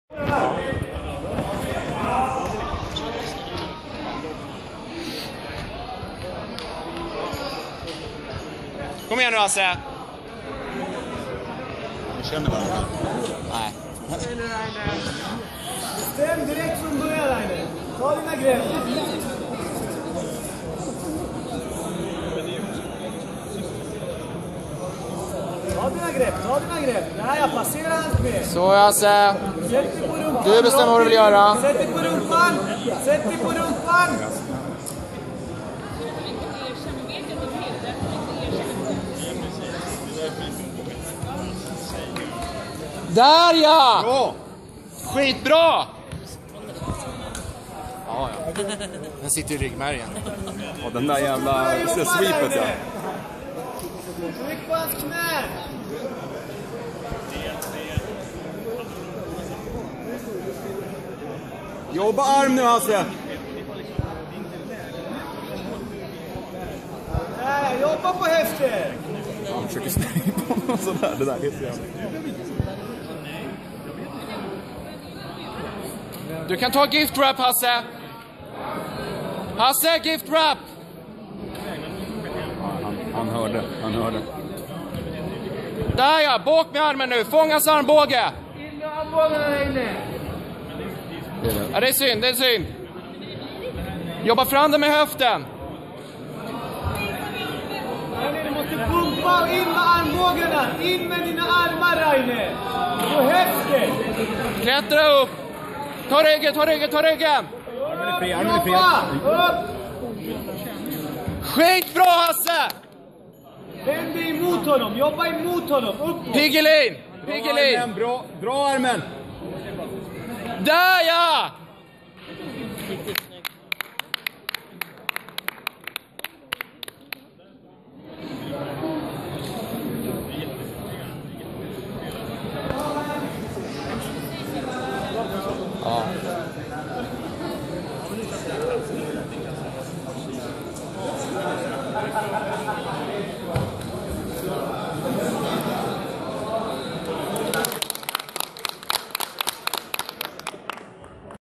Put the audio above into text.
Kom igen nu, Hasse. Vi känner varandra. Nej. Stäm direkt från början, Rainer. Ta dina grepp. Ta dina grepp. Ja, jag passerar allt med. Så, Hasse. Sätt dig på rumpan. Du bestämmer vad du vill göra. Sätt dig på rumpan. Sätt dig på rumpan. Där ja! Bra! Skitbra! Ja, ja. Den sitter i ryggmärgen. Och den där jävla sweepet, ja. Tryck på hans knä. Jobba arm nu, Hasse! Nej, jobba på häftet. Han försöker stänga på honom sådär. Det där är så jävla... Du kan ta gift wrap, Hasse. Hasse, gift wrap! Han hörde. Där ja, bak med armen nu. Fångas armbåge. In med armbågarna där inne. Ja, det är synd. Jobba fram det med höften. Rainer, du måste pumpa och in med armbågarna. In med dina armar, Rainer. På häftet. Klättra upp. Ta ryggen. Armen är fri. Upp. Skitbra, Hasse! Vänd dig emot honom. Jobba emot honom. Uppåt. Piggelin. Bra, dra armen! Där ja! Ja.